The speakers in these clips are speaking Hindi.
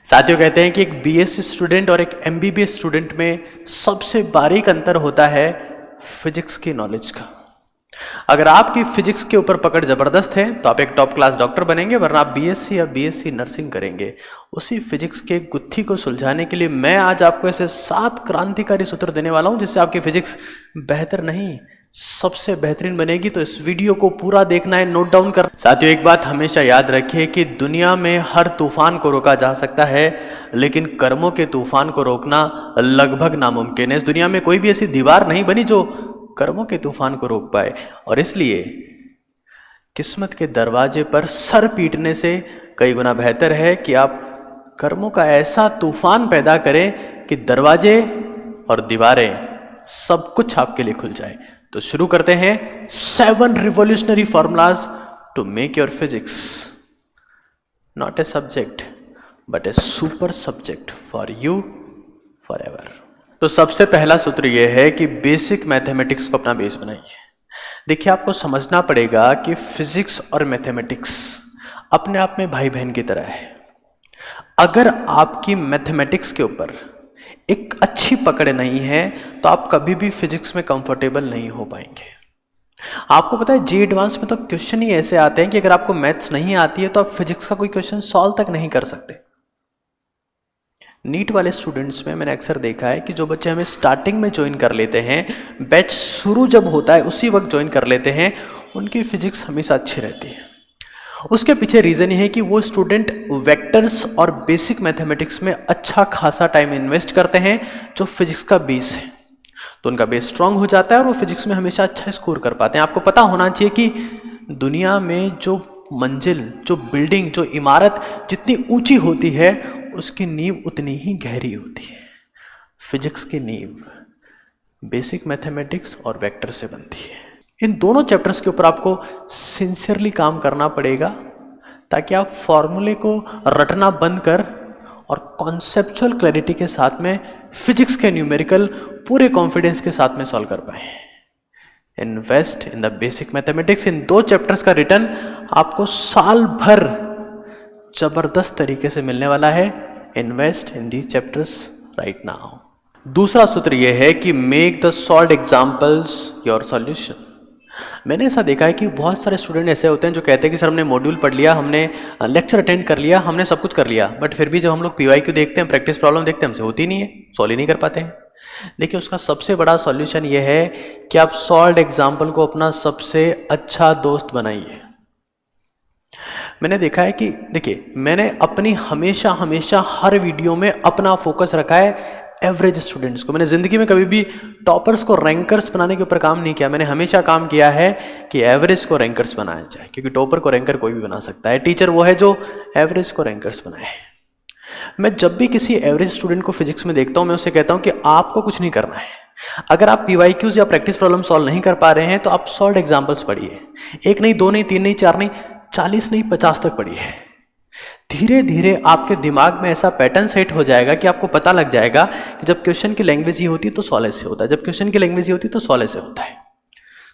साथियों, कहते हैं कि एक बीएससी स्टूडेंट और एक एमबीबीएस स्टूडेंट में सबसे बारीक अंतर होता है फिजिक्स की नॉलेज का। अगर आपकी फिजिक्स के ऊपर पकड़ जबरदस्त है तो आप एक टॉप क्लास डॉक्टर बनेंगे, वरना आप बीएससी या बीएससी नर्सिंग करेंगे। उसी फिजिक्स के गुत्थी को सुलझाने के लिए मैं आज आपको ऐसे 7 क्रांतिकारी सूत्र देने वाला हूं जिससे आपकी फिजिक्स बेहतर नहीं सबसे बेहतरीन बनेगी। तो इस वीडियो को पूरा देखना है, नोट डाउन कर। साथियों, एक बात हमेशा याद रखिए कि दुनिया में हर तूफान को रोका जा सकता है, लेकिन कर्मों के तूफान को रोकना लगभग नामुमकिन है। इस दुनिया में कोई भी ऐसी दीवार नहीं बनी जो कर्मों के तूफान को रोक पाए, और इसलिए किस्मत के दरवाजे पर सर पीटने से कई गुना बेहतर है कि आप कर्मों का ऐसा तूफान पैदा करें कि दरवाजे और दीवारें सब कुछ आपके लिए खुल जाए। तो शुरू करते हैं 7 revolutionary formulas to make your physics not a subject but a super subject for you forever. तो सबसे पहला सूत्र यह है कि बेसिक मैथमेटिक्स को अपना बेस बनाइए। देखिए, आपको समझना पड़ेगा कि फिजिक्स और मैथमेटिक्स अपने आप में भाई बहन की तरह है। अगर आपकी मैथमेटिक्स के ऊपर एक अच्छी पकड़ नहीं है तो आप कभी भी फिजिक्स में कंफर्टेबल नहीं हो पाएंगे। आपको पता है, जी एडवांस में तो क्वेश्चन ही ऐसे आते हैं कि अगर आपको मैथ्स नहीं आती है तो आप फिजिक्स का कोई क्वेश्चन सॉल्व तक नहीं कर सकते। नीट वाले स्टूडेंट्स में मैंने अक्सर देखा है कि जो बच्चे हमें स्टार्टिंग में ज्वाइन कर लेते हैं, बैच शुरू जब होता है उसी वक्त ज्वाइन कर लेते हैं, उनकी फिजिक्स हमेशा अच्छी रहती है। उसके पीछे रीजन ये है कि वो स्टूडेंट वेक्टर्स और बेसिक मैथमेटिक्स में अच्छा खासा टाइम इन्वेस्ट करते हैं जो फिजिक्स का बेस है। तो उनका बेस स्ट्रांग हो जाता है और वो फिजिक्स में हमेशा अच्छा स्कोर कर पाते हैं। आपको पता होना चाहिए कि दुनिया में जो मंजिल, जो बिल्डिंग, जो इमारत जितनी ऊंची होती है उसकी नींव उतनी ही गहरी होती है। फिजिक्स की नींव बेसिक मैथमेटिक्स और वेक्टर से बनती है। इन दोनों चैप्टर्स के ऊपर आपको सिंसियरली काम करना पड़ेगा ताकि आप फॉर्मूले को रटना बंद कर और कॉन्सेप्चुअल क्लैरिटी के साथ में फिजिक्स के न्यूमेरिकल पूरे कॉन्फिडेंस के साथ में सॉल्व कर पाए। Invest in the basic mathematics. In 2 chapters का रिटर्न आपको साल भर जबरदस्त तरीके से मिलने वाला है। Invest in these chapters right now. दूसरा सूत्र यह है कि make the solved examples your solution. मैंने ऐसा देखा है कि बहुत सारे स्टूडेंट ऐसे होते हैं जो कहते हैं कि सर हमने मॉड्यूल पढ़ लिया, हमने लेक्चर अटेंड कर लिया, हमने सब कुछ कर लिया, बट फिर भी जब हम लोग पीवाईक्यू देखते हैं, प्रैक्टिस प्रॉब्लम देखते हैं, हमसे होती नहीं है, सॉल्व ही नहीं कर पाते हैं। देखिए, उसका सबसे बड़ा सॉल्यूशन ये है कि आप सॉल्व्ड एग्जाम्पल को अपना सबसे अच्छा दोस्त बनाइए। मैंने देखा है कि देखिए, मैंने अपनी हमेशा हर वीडियो में अपना फोकस रखा है एवरेज स्टूडेंट्स को। मैंने जिंदगी में कभी भी टॉपर्स को रैंकर्स बनाने के ऊपर काम नहीं किया। मैंने हमेशा काम किया है कि एवरेज को रैंकर्स बनाया जाए, क्योंकि टॉपर को रैंकर कोई भी बना सकता है। टीचर वो है जो एवरेज को रैंकर्स बनाए। मैं जब भी किसी एवरेज स्टूडेंट को फिजिक्स में देखता हूं, मैं उससे कहता हूं कि आपको कुछ नहीं करना है। अगर आप पीवाईक्यूज या प्रैक्टिस प्रॉब्लम सॉल्व नहीं कर पा रहे हैं तो आप सॉल्व्ड एग्जाम्पल्स पढ़िए। 1 नहीं, 2 नहीं, 3 नहीं, 4 नहीं, 40 नहीं, 50 तक पढ़िए। धीरे धीरे आपके दिमाग में ऐसा पैटर्न सेट हो जाएगा कि आपको पता लग जाएगा कि जब क्वेश्चन की लैंग्वेज ये होती है तो सॉल्व ऐसे होता है, जब क्वेश्चन की लैंग्वेज ये होती है तो सॉल्व ऐसे होता है।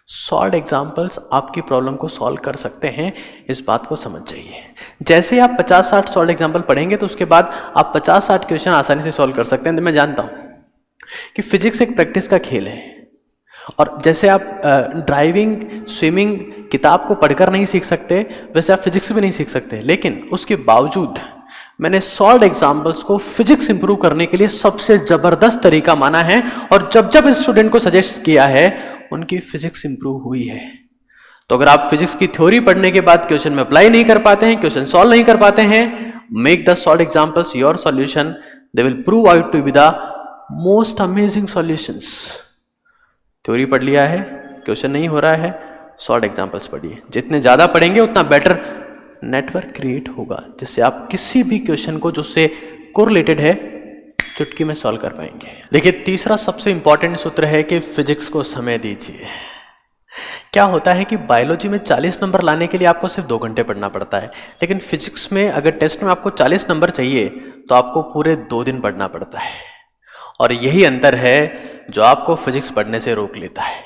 सॉल्व्ड एग्जाम्पल्स आपकी प्रॉब्लम को सॉल्व कर सकते हैं, इस बात को समझ जाइए। जैसे आप 50-60 सॉल्व्ड एग्जाम्पल पढ़ेंगे तो उसके बाद आप 50-60 क्वेश्चन आसानी से सॉल्व कर सकते हैं। तो मैं जानता हूं कि फिजिक्स एक प्रैक्टिस का खेल है, और जैसे आप ड्राइविंग, स्विमिंग किताब को पढ़कर नहीं सीख सकते, वैसे आप फिजिक्स भी नहीं सीख सकते। लेकिन उसके बावजूद मैंने सॉल्व्ड एग्जाम्पल्स को फिजिक्स इंप्रूव करने के लिए सबसे जबरदस्त तरीका माना है, और जब इस स्टूडेंट को सजेस्ट किया है उनकी फिजिक्स इंप्रूव हुई है। तो अगर आप फिजिक्स की थ्योरी पढ़ने के बाद क्वेश्चन में अप्लाई नहीं कर पाते हैं, क्वेश्चन सॉल्व नहीं कर पाते हैं, make the solved examples your solution. They will prove out to be the most amazing solutions. Theory पढ़ लिया है, क्वेश्चन नहीं हो रहा है, सॉल्व्ड एग्जाम्पल्स पढ़िए। जितने ज्यादा पढ़ेंगे उतना बेटर नेटवर्क क्रिएट होगा, जिससे आप किसी भी क्वेश्चन को जो उससे कोरिलेटेड है चुटकी में सॉल्व कर पाएंगे। देखिए, तीसरा सबसे इंपॉर्टेंट सूत्र है कि फिजिक्स को समय दीजिए। क्या होता है कि बायोलॉजी में 40 नंबर लाने के लिए आपको सिर्फ 2 घंटे पढ़ना पड़ता है, लेकिन फिजिक्स में अगर टेस्ट में आपको 40 नंबर चाहिए तो आपको पूरे 2 दिन पढ़ना पड़ता है। और यही अंतर है जो आपको फिजिक्स पढ़ने से रोक लेता है।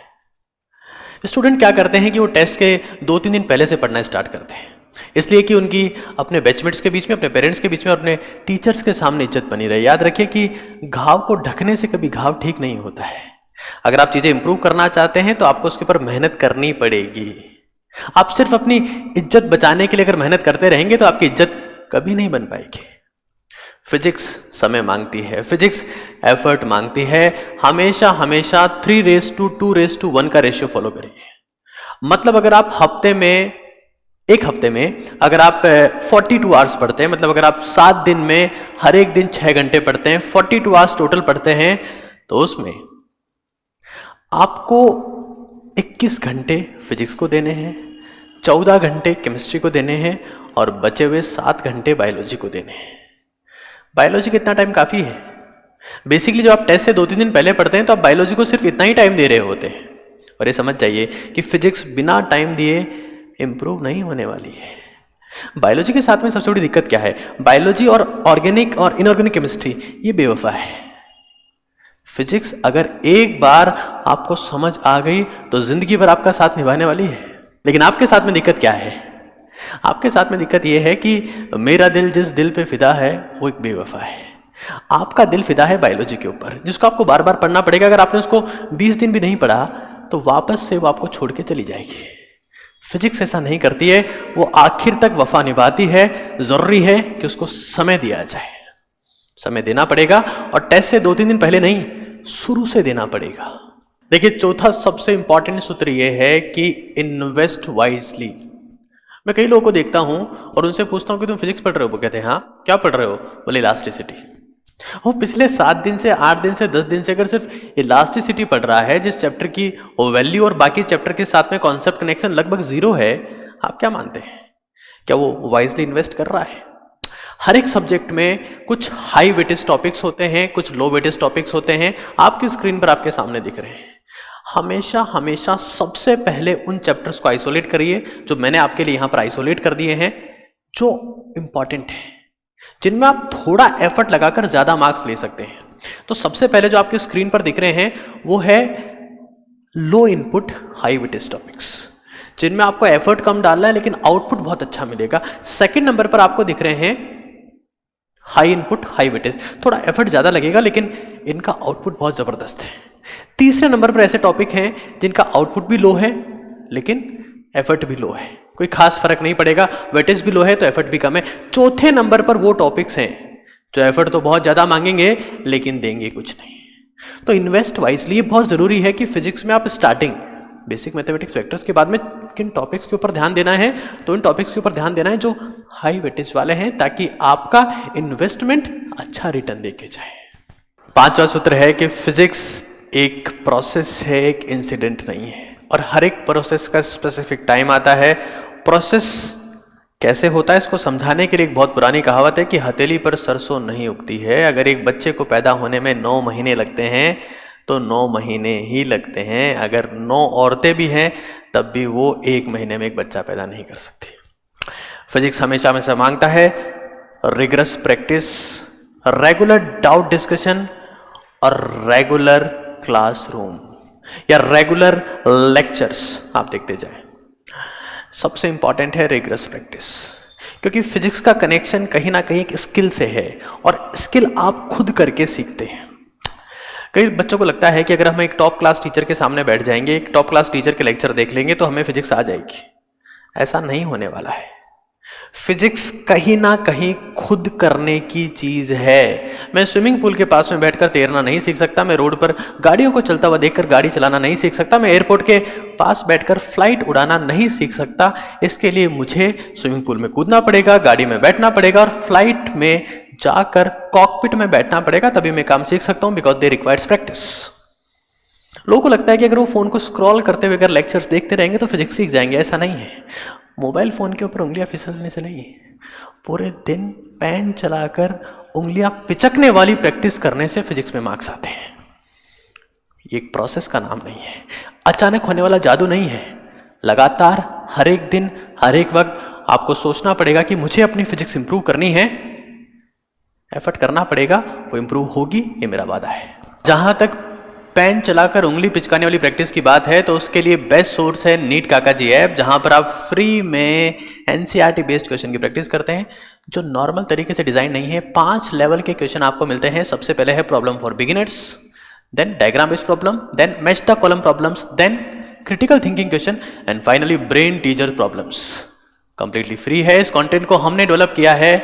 स्टूडेंट क्या करते हैं कि वो टेस्ट के 2-3 दिन पहले से पढ़ना स्टार्ट करते हैं। इसलिए कि उनकी अपने बैचमेट्स के बीच में, अपने पेरेंट्स के बीच में और अपने टीचर्स के सामने इज्जत बनी रहे। याद रखिए कि घाव को ढकने से कभी घाव ठीक नहीं होता है। अगर आप चीजें इंप्रूव करना चाहते हैं तो आपको उसके ऊपर मेहनत करनी पड़ेगी। आप सिर्फ अपनी इज्जत बचाने के लिए अगर मेहनत करते रहेंगे तो आपकी इज्जत कभी नहीं बन पाएगी। फिजिक्स समय मांगती है, फिजिक्स एफर्ट मांगती है। हमेशा हमेशा 3:2:1 का रेशियो फॉलो करिए। मतलब अगर आप एक हफ्ते में अगर आप 42 आवर्स पढ़ते हैं, मतलब अगर आप 7 दिन में हर एक दिन 6 घंटे पढ़ते हैं, 42 आवर्स टोटल पढ़ते हैं, तो उसमें आपको 21 घंटे फिजिक्स को देने हैं, 14 घंटे केमिस्ट्री को देने हैं और बचे हुए 7 घंटे बायोलॉजी को देने हैं। बायोलॉजी कितना टाइम काफ़ी है। बेसिकली जो आप टेस्ट से 2-3 दिन पहले पढ़ते हैं तो आप बायोलॉजी को सिर्फ इतना ही टाइम दे रहे होते हैं। और ये समझ जाइए कि फिजिक्स बिना टाइम दिए इंप्रूव नहीं होने वाली है। बायोलॉजी के साथ में सबसे बड़ी दिक्कत क्या है, बायोलॉजी और ऑर्गेनिक और इनऑर्गेनिक केमिस्ट्री ये बेवफा है। फिजिक्स अगर एक बार आपको समझ आ गई तो जिंदगी भर आपका साथ निभाने वाली है। लेकिन आपके साथ में दिक्कत क्या है, आपके साथ में दिक्कत यह है कि मेरा दिल जिस दिल पे फिदा है वो एक बेवफा है। आपका दिल फिदा है बायोलॉजी के ऊपर, जिसको आपको बार बार पढ़ना पड़ेगा। अगर आपने उसको 20 दिन भी नहीं पढ़ा तो वापस से वो आपको छोड़ के चली जाएगी। फिजिक्स ऐसा नहीं करती है, वो आखिर तक वफा निभाती है। जरूरी है कि उसको समय दिया जाए, समय देना पड़ेगा और टेस्ट से 2-3 दिन पहले नहीं, शुरू से देना पड़ेगा। देखिए, चौथा सबसे इंपॉर्टेंट सूत्र यह है कि इन्वेस्ट वाइजली। मैं कई लोगों को देखता हूं और उनसे पूछता हूं कि तुम फिजिक्स पढ़ रहे हो? वो कहते हैं हाँ। क्या पढ़ रहे हो? बोले इलास्टिसिटी। वो पिछले 7 दिन से, 8 दिन से, 10 दिन से अगर सिर्फ इलास्टिसिटी पढ़ रहा है, जिस चैप्टर की वैल्यू और बाकी चैप्टर के साथ में कॉन्सेप्ट कनेक्शन लगभग 0 है, आप क्या मानते हैं? क्या वो वाइजली इन्वेस्ट कर रहा है? हर एक सब्जेक्ट में कुछ हाई वेटेज टॉपिक्स होते हैं, कुछ लो वेटेज टॉपिक्स होते हैं। आपकी स्क्रीन पर आपके सामने दिख रहे हैं। हमेशा हमेशा सबसे पहले उन चैप्टर्स को आइसोलेट करिए जो मैंने आपके लिए यहां पर आइसोलेट कर दिए हैं, जो इंपॉर्टेंट है, जिनमें आप थोड़ा एफर्ट लगाकर ज्यादा मार्क्स ले सकते हैं। तो सबसे पहले जो आपकी स्क्रीन पर दिख रहे हैं वो है लो इनपुट हाई वेटेज टॉपिक्स, जिनमें आपको एफर्ट कम डालना है लेकिन आउटपुट बहुत अच्छा मिलेगा। सेकंड नंबर पर आपको दिख रहे हैं हाई इनपुट हाई वेटेज, थोड़ा एफर्ट ज्यादा लगेगा लेकिन इनका आउटपुट बहुत जबरदस्त है। तीसरे नंबर पर ऐसे टॉपिक हैं जिनका आउटपुट भी लो है लेकिन एफर्ट भी लो है, कोई खास फर्क नहीं पड़ेगा, वेटेज भी लो है तो एफर्ट भी कम है। चौथे नंबर पर वो टॉपिक्स हैं जो एफर्ट तो बहुत ज्यादा मांगेंगे लेकिन देंगे कुछ नहीं। तो इन्वेस्ट वाइजली। ये बहुत जरूरी है कि फिजिक्स में आप स्टार्टिंग बेसिक मैथमेटिक्स वेक्टर्स के बाद में किन टॉपिक्स के ऊपर ध्यान देना है, तो इन टॉपिक्स के ऊपर ध्यान देना है जो हाई वेटेज वाले हैं, ताकि आपका इन्वेस्टमेंट अच्छा रिटर्न देके जाए। पांचवा सूत्र है कि फिजिक्स एक प्रोसेस है, एक इंसिडेंट नहीं है, और हर एक प्रोसेस का स्पेसिफिक टाइम आता है। प्रोसेस कैसे होता है इसको समझाने के लिए एक बहुत पुरानी कहावत है कि हथेली पर सरसों नहीं उगती है। अगर एक बच्चे को पैदा होने में 9 महीने लगते हैं तो 9 महीने ही लगते हैं। अगर 9 औरतें भी हैं तब भी वो 1 महीने में एक बच्चा पैदा नहीं कर सकती। फिजिक्स हमेशा हमेशा मांगता है rigorous practice, regular doubt discussion और रेगुलर क्लासरूम या रेगुलर लेक्चर्स आप देखते जाएं। सबसे इंपॉर्टेंट है रिगरस प्रैक्टिस, क्योंकि फिजिक्स का कनेक्शन कहीं ना कहीं एक स्किल से है और स्किल आप खुद करके सीखते हैं। कई बच्चों को लगता है कि अगर हम एक टॉप क्लास टीचर के सामने बैठ जाएंगे, एक टॉप क्लास टीचर के लेक्चर देख लेंगे तो हमें फिजिक्स आ जाएगी। ऐसा नहीं होने वाला है। फिजिक्स कहीं ना कहीं खुद करने की चीज है। मैं स्विमिंग पूल के पास में बैठकर तैरना नहीं सीख सकता, मैं रोड पर गाड़ियों को चलता हुआ देखकर गाड़ी चलाना नहीं सीख सकता, मैं एयरपोर्ट के पास बैठकर फ्लाइट उड़ाना नहीं सीख सकता। इसके लिए मुझे स्विमिंग पूल में कूदना पड़ेगा, गाड़ी में बैठना पड़ेगा और फ्लाइट में जाकर कॉकपिट में बैठना पड़ेगा, तभी मैं काम सीख सकता हूं, बिकॉज दे रिक्वायर्स प्रैक्टिस। लोगों को लगता है कि अगर वो फोन को स्क्रॉल करते हुए अगर लेक्चर्स देखते रहेंगे तो फिजिक्स सीख जाएंगे। ऐसा नहीं है। मोबाइल फोन के ऊपर उंगलियां फिसलने से नहीं, पूरे दिन पेन चलाकर उंगलियां पिचकने वाली प्रैक्टिस करने से फिजिक्स में मार्क्स आते हैं। ये एक प्रोसेस का नाम नहीं है, अचानक होने वाला जादू नहीं है। लगातार हर एक दिन हर एक वक्त आपको सोचना पड़ेगा कि मुझे अपनी फिजिक्स इंप्रूव करनी है, एफर्ट करना पड़ेगा, वो इंप्रूव होगी, ये मेरा वादा है। जहां तक पेन चलाकर उंगली पिचकाने वाली प्रैक्टिस की बात है तो उसके लिए बेस्ट सोर्स है नीट काका जी ऐप, जहां पर आप फ्री में एनसीईआरटी बेस्ड क्वेश्चन की प्रैक्टिस करते हैं जो नॉर्मल तरीके से डिजाइन नहीं है। 5 लेवल के क्वेश्चन आपको मिलते हैं। सबसे पहले है problem for beginners, then diagram based problem, then match the column problems, then critical thinking question and finally brain teaser problems. Completely free है। इस कंटेंट को हमने डेवलप किया है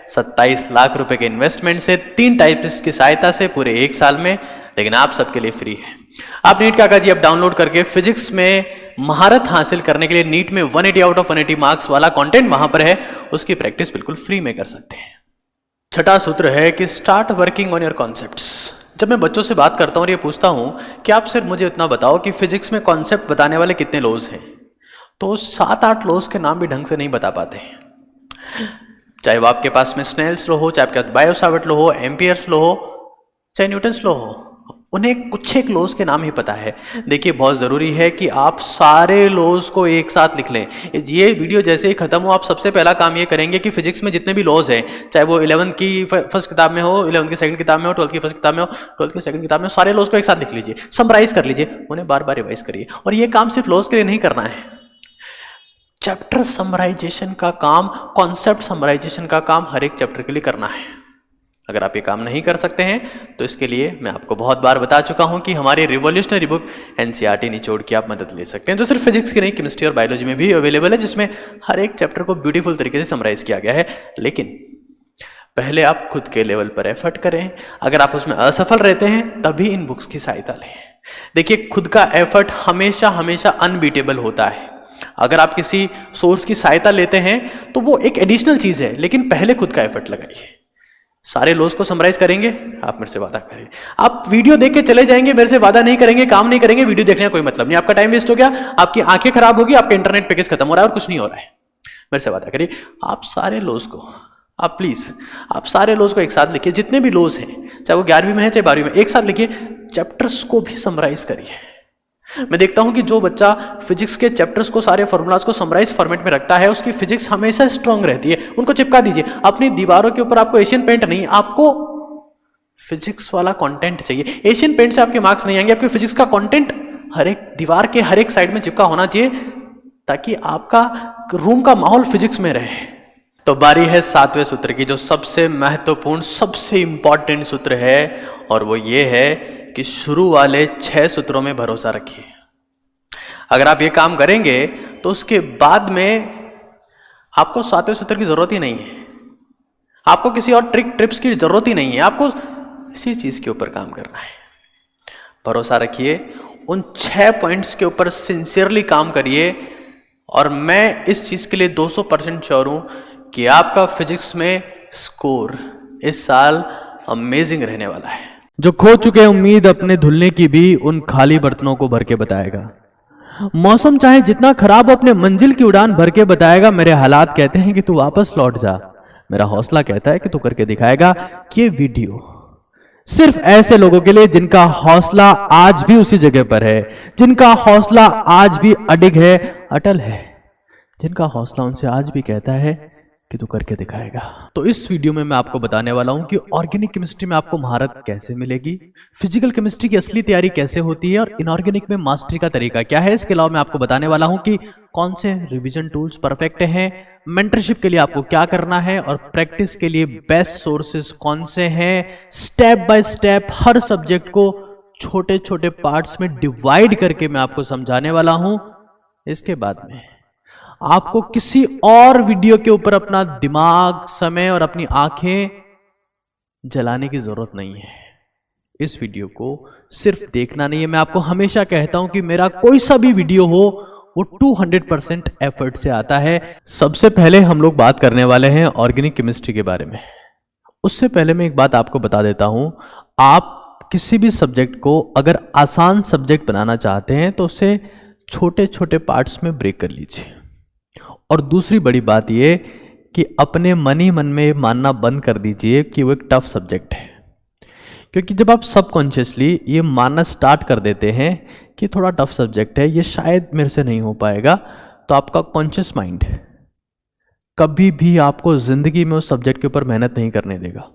27 लाख रुपए के इन्वेस्टमेंट से, 3 टाइप्स की सहायता से पूरे 1 साल में, लेकिन आप सबके लिए फ्री है। आप नीट काका जी ऐप डाउनलोड करके फिजिक्स में महारत हासिल करने के लिए नीट में 180 आउट ऑफ 180 मार्क्स वाला कंटेंट वहां पर है, उसकी प्रैक्टिस बिल्कुल फ्री में कर सकते हैं। छठा सूत्र है कि start working on your concepts. जब मैं बच्चों से बात करता हूं और ये पूछता हूं कि आप सिर्फ मुझे इतना बताओ कि फिजिक्स में कॉन्सेप्ट बताने वाले कितने लॉज हैं, तो 7-8 लॉज के नाम भी ढंग से नहीं बता पाते हैं। चाहे वो आपके पास में स्नेल्स लॉ हो, चाहे आपके पास बायो-सावर्ट लॉ हो, एम्पियर्स लॉ हो, चाहे न्यूटन्स लॉ हो, उन्हें कुछ एक लॉज के नाम ही पता है। देखिए बहुत ज़रूरी है कि आप सारे लॉज को एक साथ लिख लें। ये वीडियो जैसे ही खत्म हो, आप सबसे पहला काम ये करेंगे कि फिजिक्स में जितने भी लॉज हैं, चाहे वो 11th की फर्स्ट किताब में हो, 11th की सेकंड किताब में हो, 12th की फर्स्ट किताब में हो, 12th की सेकंड किताब में हो, सारे लॉज को एक साथ लिख लीजिए, समराइज कर लीजिए, उन्हें बार बार रिवाइज करिए। और ये काम सिर्फ लॉज के लिए नहीं करना है, चैप्टर समराइजेशन का काम, कॉन्सेप्ट समराइजेशन का काम हर एक चैप्टर के लिए करना है। अगर आप ये काम नहीं कर सकते हैं तो इसके लिए मैं आपको बहुत बार बता चुका हूं कि हमारी रिवोल्यूशनरी बुक एनसीईआरटी निचोड़ की आप मदद ले सकते हैं, जो सिर्फ फिजिक्स की नहीं, केमिस्ट्री और बायोलॉजी में भी अवेलेबल है, जिसमें हर एक चैप्टर को ब्यूटीफुल तरीके से समराइज किया गया है। लेकिन पहले आप खुद के लेवल पर एफर्ट करें। अगर आप उसमें असफल रहते हैं तभी इन बुक्स की सहायता लें। देखिए खुद का एफर्ट हमेशा हमेशा अनबीटेबल होता है। अगर आप किसी सोर्स की सहायता लेते हैं तो वो एक एडिशनल चीज है, लेकिन पहले खुद का एफर्ट लगाइए। सारे लॉज को समराइज करेंगे, आप मेरे से वादा करें। आप वीडियो देख के चले जाएंगे, मेरे से वादा नहीं करेंगे, काम नहीं करेंगे, वीडियो देखने का कोई मतलब नहीं, आपका टाइम वेस्ट हो गया, आपकी आंखें खराब होगी, आपका इंटरनेट पैकेज खत्म हो रहा है और कुछ नहीं हो रहा है। मेरे से वादा करिए, आप सारे लॉज को, आप प्लीज आप सारे लॉज को एक साथ लिखिए, जितने भी लॉज हैं, चाहे वो 11वीं में है चाहे 12वीं में, एक साथ लिखिए। चैप्टर्स को भी समराइज करिए। मैं देखता हूं कि जो बच्चा फिजिक्स के चैप्टर्स को, सारे फॉर्मूलाज को समराइज फॉर्मेट में रखता है, उसकी फिजिक्स हमेशा स्ट्रांग रहती है। उनको चिपका दीजिए अपनी दीवारों के ऊपर। आपको एशियन पेंट नहीं, आपको फिजिक्स वाला कंटेंट चाहिए। एशियन पेंट से आपके मार्क्स नहीं आएंगे, आपके फिजिक्स का कंटेंट हर एक दीवार के हर एक साइड में चिपका होना चाहिए, ताकि आपका रूम का माहौल फिजिक्स में रहे। तो बारी है 7वें सूत्र की, जो सबसे महत्वपूर्ण, सबसे इंपॉर्टेंट सूत्र है, और वो ये है कि शुरू वाले 6 सूत्रों में भरोसा रखिए। अगर आप ये काम करेंगे तो उसके बाद में आपको 7वें सूत्र की जरूरत ही नहीं है, आपको किसी और ट्रिप्स की जरूरत ही नहीं है, आपको इसी चीज के ऊपर काम करना है। भरोसा रखिए, उन 6 पॉइंट्स के ऊपर सिंसियरली काम करिए, और मैं इस चीज के लिए 200% श्योर हूं कि आपका फिजिक्स में स्कोर इस साल अमेजिंग रहने वाला है। जो खो चुके उम्मीद अपने धुलने की भी उन खाली बर्तनों को भर के बताएगा। मौसम चाहे जितना खराब हो, अपने मंजिल की उड़ान भर के बताएगा। मेरे हालात कहते हैं कि तू वापस लौट जा, मेरा हौसला कहता है कि तू करके दिखाएगा। ये वीडियो सिर्फ ऐसे लोगों के लिए जिनका हौसला आज भी उसी जगह पर है, जिनका हौसला आज भी अडिग है, अटल है, जिनका हौसला उनसे आज भी कहता है कि तू करके दिखाएगा। तो इस वीडियो में मैं आपको बताने वाला हूं कि ऑर्गेनिक केमिस्ट्री में आपको महारत कैसे मिलेगी, फिजिकल केमिस्ट्री की असली तैयारी कैसे होती है, और इनऑर्गेनिक में मास्टरी का तरीका क्या है। इसके अलावा मैं आपको बताने वाला हूं कि कौन से रिवीजन टूल्स परफेक्ट हैं, मेंटरशिप के लिए आपको क्या करना है, और प्रैक्टिस के लिए बेस्ट सोर्सेस कौन से हैं। Step by step her subject को छोटे छोटे पार्ट्स में डिवाइड करके मैं आपको समझाने वाला हूं। इसके बाद में आपको किसी और वीडियो के ऊपर अपना दिमाग, समय और अपनी आंखें जलाने की जरूरत नहीं है। इस वीडियो को सिर्फ देखना नहीं है, मैं आपको हमेशा कहता हूं कि मेरा कोई सा भी वीडियो हो वो 200% एफर्ट से आता है। सबसे पहले हम लोग बात करने वाले हैं ऑर्गेनिक केमिस्ट्री के बारे में। उससे पहले मैं एक बात आपको बता देता हूं, आप किसी भी सब्जेक्ट को अगर आसान सब्जेक्ट बनाना चाहते हैं तो उसे छोटे छोटे पार्ट्स में ब्रेक कर लीजिए। और दूसरी बड़ी बात यह कि अपने मन ही मन में मानना बंद कर दीजिए कि वो एक टफ सब्जेक्ट है, क्योंकि जब आप सबकॉन्शियसली ये मानना स्टार्ट कर देते हैं कि थोड़ा टफ सब्जेक्ट है, ये शायद मेरे से नहीं हो पाएगा, तो आपका कॉन्शियस माइंड कभी भी आपको जिंदगी में उस सब्जेक्ट के ऊपर मेहनत नहीं करने देगा।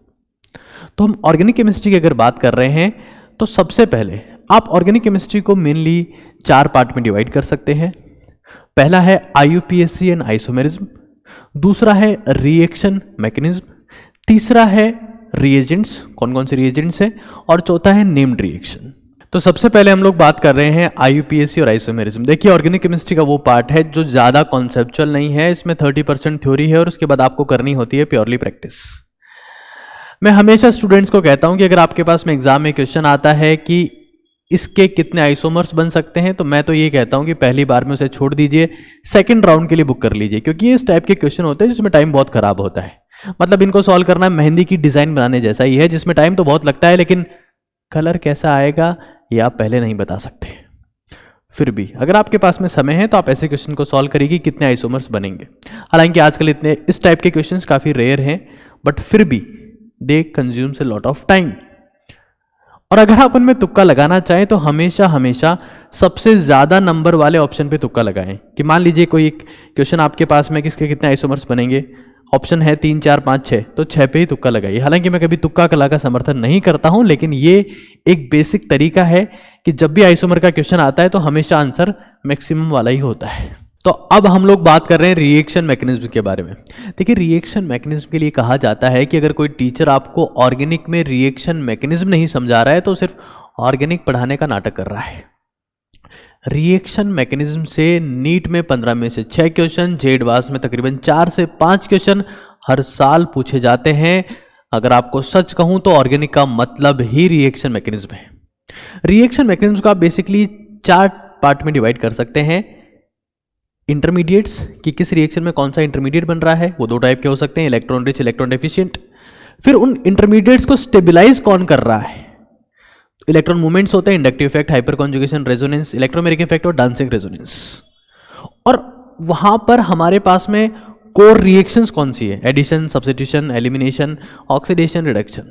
तो हम ऑर्गेनिक केमिस्ट्री की अगर बात कर रहे हैं तो सबसे पहले आप ऑर्गेनिक केमिस्ट्री को मेनली 4 पार्ट में डिवाइड कर सकते हैं। पहला है IUPAC एंड आइसोमेरिज्म, दूसरा है रिएक्शन मैकेनिज्म, तीसरा है रिएजेंट्स, कौन कौन से रिएजेंट्स हैं, और चौथा है नेम्ड रिएक्शन। तो सबसे पहले हम लोग बात कर रहे हैं IUPAC और आइसोमेरिज्म। देखिए, ऑर्गेनिक केमिस्ट्री का वो पार्ट है जो ज़्यादा कॉन्सेप्चुअल नहीं है, इसमें 30% थ्योरी है और उसके बाद आपको करनी होती है प्योरली प्रैक्टिस। मैं हमेशा स्टूडेंट्स को कहता हूं कि अगर आपके पास में एग्जाम में क्वेश्चन आता है कि इसके कितने आइसोमर्स बन सकते हैं, तो मैं तो ये कहता हूं कि पहली बार में उसे छोड़ दीजिए, सेकंड राउंड के लिए बुक कर लीजिए, क्योंकि इस टाइप के क्वेश्चन होते हैं जिसमें टाइम बहुत खराब होता है। मतलब इनको सॉल्व करना मेहंदी की डिजाइन बनाने जैसा ही है, जिसमें टाइम तो बहुत लगता है लेकिन कलर कैसा आएगा ये आप पहले नहीं बता सकते। फिर भी अगर आपके पास में समय है तो आप ऐसे क्वेश्चन को सॉल्व करिए कितने आइसोमर्स बनेंगे। हालांकि आजकल इतने इस टाइप के क्वेश्चंस काफी रेयर हैं, बट फिर भी they consumes a lot of time. और अगर आप उनमें तुक्का लगाना चाहें तो हमेशा हमेशा सबसे ज्यादा नंबर वाले ऑप्शन पे तुक्का लगाएं। कि मान लीजिए कोई एक क्वेश्चन आपके पास में किसके कितने आइसोमर्स बनेंगे, ऑप्शन है 3, 4, 5, 6, तो 6 पे ही तुक्का लगाइए। हालांकि मैं कभी तुक्का कला का समर्थन नहीं करता हूं, लेकिन ये एक बेसिक तरीका है कि जब भी आइसोमर का क्वेश्चन आता है तो हमेशा आंसर मैक्सिमम वाला ही होता है। तो अब हम लोग बात कर रहे हैं रिएक्शन मैकेनिज्म के बारे में। देखिए, रिएक्शन मैकेनिज्म के लिए कहा जाता है कि अगर कोई टीचर आपको ऑर्गेनिक में रिएक्शन मैकेनिज्म नहीं समझा रहा है तो सिर्फ ऑर्गेनिक पढ़ाने का नाटक कर रहा है। रिएक्शन मैकेनिज्म से नीट में 15 में से 6 क्वेश्चन, जेडवास में तकरीबन 4 से 5 क्वेश्चन हर साल पूछे जाते हैं। अगर आपको सच कहूं तो ऑर्गेनिक का मतलब ही रिएक्शन मैकेनिज्म है। रिएक्शन मैकेनिज्म को आप बेसिकली 4 पार्ट में डिवाइड कर सकते हैं। इंटरमीडिएट्स, कि किस रिएक्शन में कौन सा इंटरमीडिएट बन रहा है, वो 2 टाइप के हो सकते हैं, इलेक्ट्रॉन रिच, इलेक्ट्रॉन डेफिशिएंट। फिर उन इंटरमीडिएट्स को स्टेबलाइज कौन कर रहा है, इलेक्ट्रॉन मूवमेंट्स होते हैं, inductive effect, hyper conjugation, resonance, electromeric effect और डांसिंग रेजोनेंस। और वहां पर हमारे पास में कोर रिएक्शंस कौन सी है, addition, substitution, elimination, oxidation, reduction,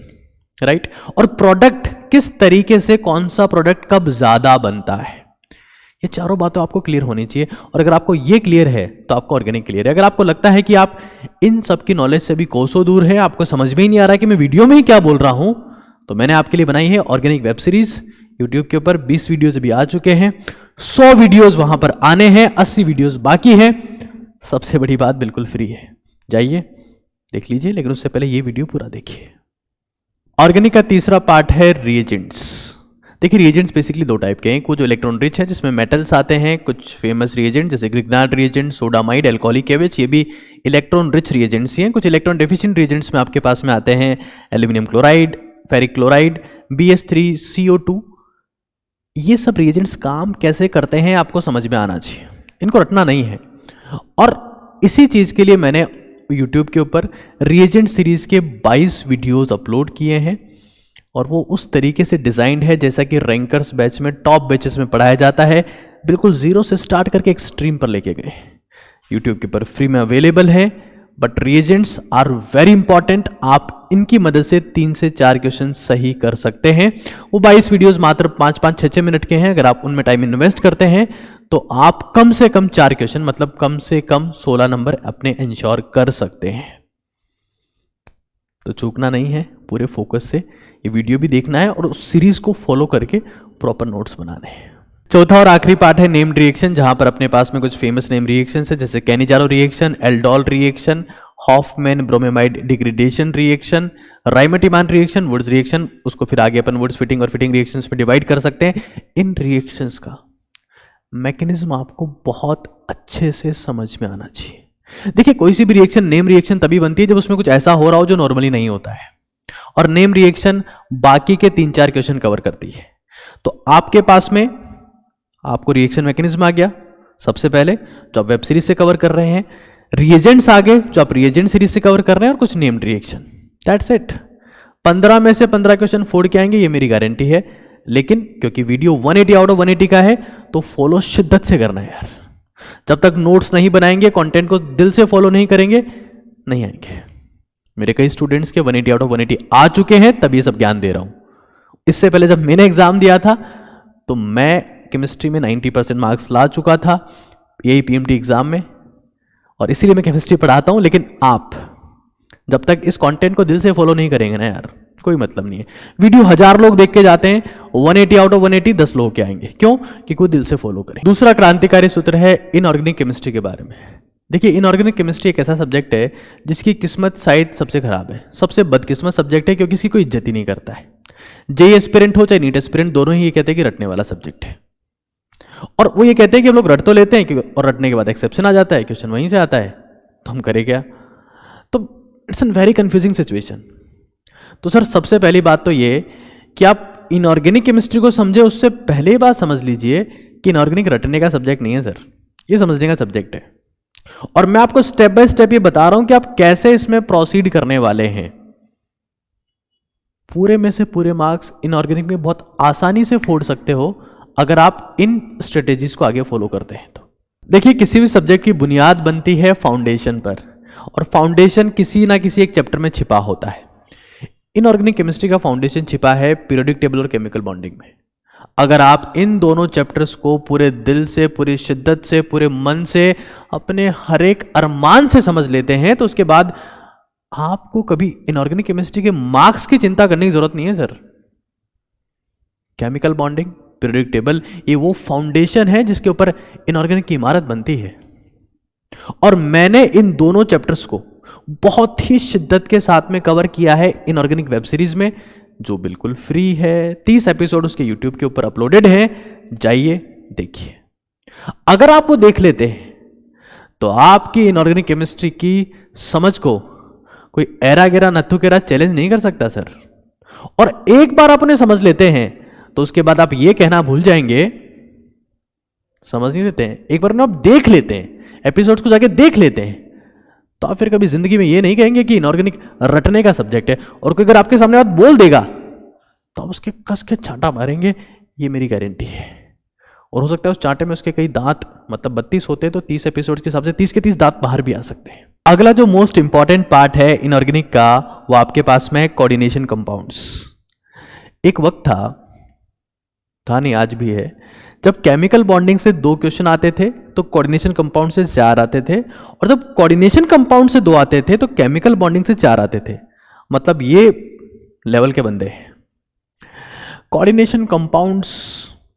right. और प्रोडक्ट किस तरीके से, कौन सा प्रोडक्ट कब ज्यादा बनता है, ये चारों बातें आपको क्लियर होनी चाहिए। और अगर आपको ये क्लियर है तो आपको ऑर्गेनिक क्लियर है। अगर आपको लगता है कि आप इन सब की नॉलेज से भी कोसों दूर है, आपको समझ में ही नहीं आ रहा है कि मैं वीडियो में ही क्या बोल रहा हूं, तो मैंने आपके लिए बनाई है ऑर्गेनिक वेब सीरीज। यूट्यूब के ऊपर 20 वीडियोज अभी आ चुके हैं, 100 वीडियोज वहां पर आने हैं, 80 वीडियोज बाकी है। सबसे बड़ी बात, बिल्कुल फ्री है, जाइए देख लीजिए, लेकिन उससे पहले ये वीडियो पूरा देखिए। ऑर्गेनिक का तीसरा पार्ट है रिएजेंट्स। देखिए, रिएजेंट्स बेसिकली 2 टाइप के हैं। कुछ जो इलेक्ट्रॉन रिच है जिसमें मेटल्स आते हैं, कुछ फेमस रिएजेंट जैसे ग्रिग्नार्ड रिएजेंट, सोडामाइड, एल्कोहलिक एविच, ये भी इलेक्ट्रॉन रिच रिएजेंट्स ही हैं। कुछ इलेक्ट्रॉन डेफिशिएंट रिएजेंट्स में आपके पास में आते हैं aluminium chloride, ferric chloride, BS3CO2। ये सब रिएजेंट्स काम कैसे करते हैं आपको समझ में आना चाहिए, इनको रटना नहीं है। और इसी चीज के लिए मैंने YouTube के ऊपर रिएजेंट सीरीज के 22 वीडियोस अपलोड किए हैं, और वो उस तरीके से डिजाइंड है जैसा कि रैंकर्स बैच में, टॉप बैचेस में पढ़ाया जाता है। बिल्कुल जीरो से स्टार्ट करके एक्सट्रीम पर लेके गए। YouTube के ऊपर फ्री में अवेलेबल है, but reagents are very important. आप इनकी मदद से 3 से 4 क्वेश्चन सही कर सकते हैं। वो 22 वीडियोस मात्र 5-5, 6-6 मिनट के हैं। अगर आप उनमें टाइम इन्वेस्ट करते हैं तो आप कम से कम 4 क्वेश्चन, मतलब कम से कम 16 नंबर अपने इंश्योर कर सकते हैं। तो चूकना नहीं है, पूरे फोकस से ये वीडियो भी देखना है और उस सीरीज को फॉलो करके प्रॉपर नोट्स बनाने हैं। चौथा और आखिरी पार्ट है नेम्ड रिएक्शन, जहां पर अपने पास में कुछ फेमस नेम रिएक्शंस है जैसे Cannizzaro reaction, aldol reaction, Hofmann bromamide degradation reaction, Reimer Tiemann reaction, Wurtz reaction. उसको फिर आगे अपन वुड्स फिटिंग और फिटिंग रिएक्शंस में डिवाइड कर सकते हैं। इन रिएक्शंस का मैकेनिज्म आपको बहुत अच्छे से समझ में आना चाहिए। देखिए, कोई सी भी रिएक्शन नेम रिएक्शन तभी बनती है जब उसमें कुछ ऐसा हो रहा हो जो नॉर्मली नहीं होता है, और नेम रिएक्शन बाकी के 3-4 क्वेश्चन कवर करती है। तो आपके पास में आपको रिएक्शन मैकेनिज्म आ गया सबसे पहले, जो आप वेब सीरीज से कवर कर रहे हैं। रिएजेंट्स आ गए जो आप रिएजेंट सीरीज से कवर कर रहे हैं, और कुछ नेम्ड रिएक्शन। That's it. 15 में से 15 क्वेश्चन फोड़ के आएंगे, ये मेरी गारंटी है। लेकिन क्योंकि वीडियो 180 आउट ऑफ 180 का है, तो फॉलो शिद्दत से करना है यार। जब तक नोट्स नहीं बनाएंगे, कंटेंट को दिल से फॉलो नहीं करेंगे, नहीं आएंगे। मेरे कई स्टूडेंट्स के 180 आउट ऑफ 180 आ चुके हैं, तब ये सब ज्ञान दे रहा हूं। इससे पहले जब मैंने एग्जाम दिया था तो मैं केमिस्ट्री में 90% मार्क्स ला चुका था, यही PMT एग्जाम में, और इसीलिए मैं केमिस्ट्री पढ़ाता हूं। लेकिन आप जब तक इस कंटेंट को दिल से फॉलो नहीं करेंगे ना यार, कोई मतलब नहीं है। वीडियो 1000 लोग देख के जाते हैं, 180 आउट ऑफ 180 10 लोग के आएंगे। क्यों? कि कोई दिल से फॉलो करे। दूसरा क्रांतिकारी सूत्र है इनऑर्गेनिक केमिस्ट्री के बारे में। देखिए, इनऑर्गेनिक केमिस्ट्री एक ऐसा सब्जेक्ट है जिसकी किस्मत शायद सबसे खराब है, सबसे बदकिस्मत सब्जेक्ट है, क्योंकि किसी को इज्जत ही नहीं करता है। जेई एस्पिरेंट हो चाहे नीट एस्पिरेंट, दोनों ही ये कहते हैं कि रटने वाला सब्जेक्ट है। और वो ये कहते हैं कि हम लोग रट तो लेते हैं और रटने के बाद एक्सेप्शन आ जाता है, क्वेश्चन वहीं से आता है, तो हम करें क्या? तो it's an very confusing situation. तो सर सबसे पहली बात तो ये कि आप इनऑर्गेनिक केमिस्ट्री को समझे, उससे पहले बात समझ लीजिए कि इनऑर्गेनिक रटने का सब्जेक्ट नहीं है सर, ये समझने का सब्जेक्ट है। और मैं आपको स्टेप बाय स्टेप ये बता रहा हूं कि आप कैसे इसमें प्रोसीड करने वाले हैं। पूरे में से पूरे मार्क्स इनऑर्गेनिक में बहुत आसानी से फोड़ सकते हो अगर आप इन स्ट्रेटेजीज को आगे फॉलो करते हैं तो। देखिए, किसी भी सब्जेक्ट की बुनियाद बनती है फाउंडेशन पर, और फाउंडेशन किसी ना किसी एक चैप्टर में छिपा होता है। इनऑर्गेनिक केमिस्ट्री का फाउंडेशन छिपा है पीरियोडिक टेबल और केमिकल बॉन्डिंग में। अगर आप इन दोनों चैप्टर्स को पूरे दिल से, पूरी शिद्दत से, पूरे मन से, अपने हर एक अरमान से समझ लेते हैं, तो उसके बाद आपको कभी इनऑर्गेनिक केमिस्ट्री के मार्क्स की चिंता करने की जरूरत नहीं है sir. Chemical bonding, periodic table, ये वो फाउंडेशन है जिसके ऊपर इनऑर्गेनिक की इमारत बनती है। और मैंने इन दोनों चैप्टर्स को बहुत ही शिद्दत के साथ में कवर किया है इनऑर्गेनिक वेब सीरीज में, जो बिल्कुल फ्री है। 30 एपिसोड उसके यूट्यूब के ऊपर अपलोडेड है, जाइए देखिए। अगर आप वो देख लेते हैं तो आपकी इनऑर्गेनिक केमिस्ट्री की समझ को कोई एरा गेरा नत्थु केरा चैलेंज नहीं कर सकता सर। और एक बार आप उन्हें समझ लेते हैं तो उसके बाद आप ये कहना भूल जाएंगे, समझ नहीं लेते हैं, एक बार उन्हें आप देख लेते हैं, एपिसोड्स को जाके देख लेते हैं, तो आप फिर कभी जिंदगी में ये नहीं कहेंगे कि इनऑर्गेनिक रटने का सब्जेक्ट है। और कोई अगर आपके सामने बात बोल देगा तो आप उसके कस के चांटा मारेंगे, ये मेरी गारंटी है। और हो सकता है उस चांटे में उसके कई दांत, मतलब 32 होते हैं तो 30 एपिसोड्स के हिसाब से 30 के 30 दांत बाहर भी आ सकते हैं। अगला जो मोस्ट इंपॉर्टेंट पार्ट है इनऑर्गेनिक का, वो आपके पास में कोऑर्डिनेशन कंपाउंड्स। एक वक्त था नहीं, आज भी है, जब केमिकल बॉन्डिंग से 2 क्वेश्चन आते थे तो कोऑर्डिनेशन कंपाउंड से 4 आते थे, और जब कोऑर्डिनेशन कंपाउंड से 2 आते थे तो केमिकल बॉन्डिंग से 4 आते थे। मतलब ये लेवल के बंदे हैं। Coordination compounds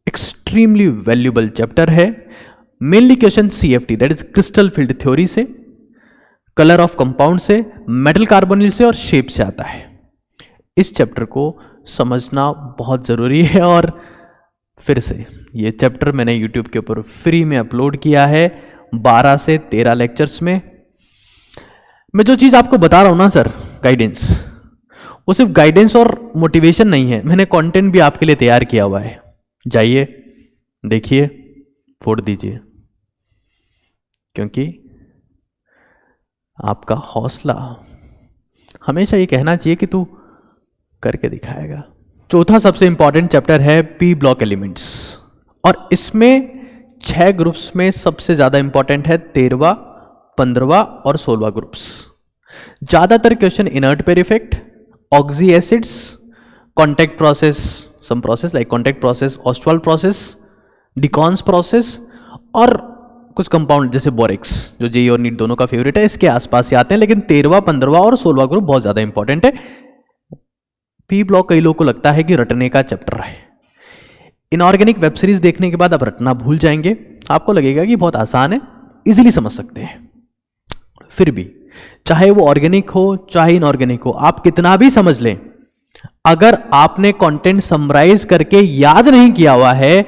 extremely valuable chapter है। Mainly question CFT, that is crystal field theory से, कलर ऑफ कंपाउंड से, मेटल कार्बोनिल से और शेप से आता है। इस चैप्टर को समझना बहुत जरूरी है। और फिर से ये चैप्टर मैंने यूट्यूब के ऊपर फ्री में अपलोड किया है 12 से 13 लेक्चर्स में। मैं जो चीज़ आपको बता रहा हूं ना सर, गाइडेंस, वो सिर्फ गाइडेंस और मोटिवेशन नहीं है, मैंने कंटेंट भी आपके लिए तैयार किया हुआ है। जाइए देखिए, फोड़ दीजिए, क्योंकि आपका हौसला हमेशा ये कहना चाहिए कि तू करके दिखाएगा। चौथा सबसे इंपॉर्टेंट चैप्टर है पी ब्लॉक एलिमेंट्स, और इसमें 6 ग्रुप्स में सबसे ज्यादा इंपॉर्टेंट है 13वां, 15वां और 16वां ग्रुप्स। ज्यादातर question inert pair effect, oxy acids, contact process, some process like contact process, Ostwald process, Deacon's process, और कुछ कंपाउंड जैसे बोरेक्स, जो जेई और नीट दोनों का फेवरेट है, इसके आसपास ही आते हैं। लेकिन 13वां, 15वां और 16वां ग्रुप बहुत ज्यादा इंपॉर्टेंट है। पी ब्लॉक कई लोगों को लगता है कि रटने का चैप्टर है। इनऑर्गेनिक वेब सीरीज देखने के बाद आप रटना भूल जाएंगे, आपको लगेगा कि बहुत आसान है, इजीली समझ सकते हैं। फिर भी चाहे वो ऑर्गेनिक हो चाहे इनऑर्गेनिक हो, आप कितना भी समझ लें, अगर आपने कंटेंट समराइज करके याद नहीं किया हुआ है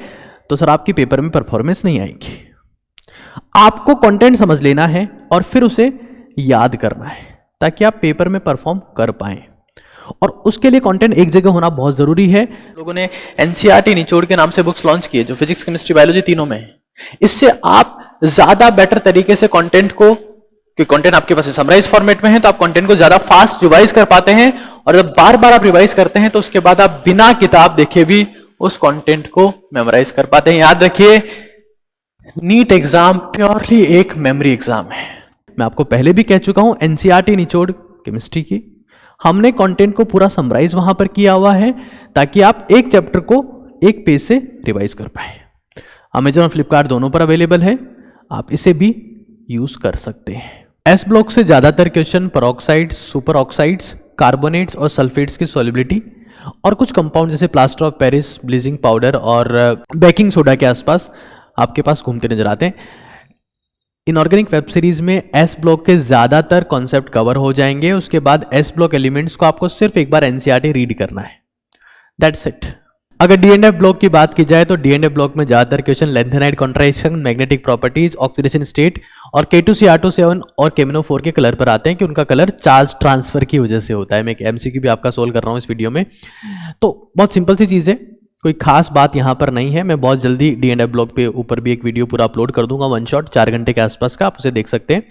तो सर आपकी पेपर में परफॉर्मेंस नहीं आएगी। आपको कंटेंट समझ लेना है और फिर उसे याद करना है ताकि आप पेपर में परफॉर्म कर पाएं। और उसके लिए कंटेंट एक जगह होना बहुत जरूरी है। लोगों ने एनसीईआरटी निचोड़ के नाम से बुक्स लॉन्च किए जो फिजिक्स, केमिस्ट्री, बायोलॉजी तीनों में है। इससे आप ज्यादा बेटर तरीके से कंटेंट को, कि कंटेंट आपके पास समराइज फॉर्मेट में है, तो आप कंटेंट को ज्यादा फास्ट रिवाइज कर पाते हैं। और जब बार बार आप रिवाइज करते हैं तो उसके बाद आप बिना किताब देखे भी उस कंटेंट को मेमोराइज कर पाते हैं। याद रखिए, नीट एग्जाम प्योरली एक मेमोरी एग्जाम है। मैं आपको पहले भी कह चुका हूं, एनसीईआरटी निचोड़ केमिस्ट्री की हमने कंटेंट को पूरा समराइज वहां पर किया हुआ है ताकि आप एक चैप्टर को एक पेज से रिवाइज कर पाए। अमेजॉन और फ्लिपकार्ट दोनों पर अवेलेबल है, आप इसे भी यूज कर सकते हैं। एस ब्लॉक से ज्यादातर क्वेश्चन पेरोक्साइड्स, सुपर ऑक्साइड्स, कार्बोनेट्स और सल्फेट्स की सॉल्युबिलिटी और कुछ कंपाउंड जैसे plaster of Paris, bleaching powder और बेकिंग सोडा के आसपास आपके पास घूमते नजर आते हैं। इनऑर्गेनिक वेब सीरीज में एस ब्लॉक के ज्यादातर कॉन्सेप्ट कवर हो जाएंगे। उसके बाद एस ब्लॉक एलिमेंट्स को आपको सिर्फ एक बार एनसीईआरटी रीड करना है, दैट्स इट। अगर डीएनएफ ब्लॉक की बात की जाए तो डीएनएफ ब्लॉक में ज्यादातर question lanthanide contraction, magnetic properties, oxidation state और K2CR27 और KMnO4 के कलर पर आते हैं कि उनका कलर चार्ज ट्रांसफर की वजह से होता है। मैं एक एमसीक्यू भी आपका सोल्व कर रहा हूं इस वीडियो में। तो बहुत सिंपल सी चीज है, कोई खास बात यहां पर नहीं है। मैं बहुत जल्दी डीएनएफ ब्लॉक पे ऊपर भी एक वीडियो पूरा अपलोड कर दूंगा, वन शॉट 4 घंटे के आसपास का, आप उसे देख सकते हैं।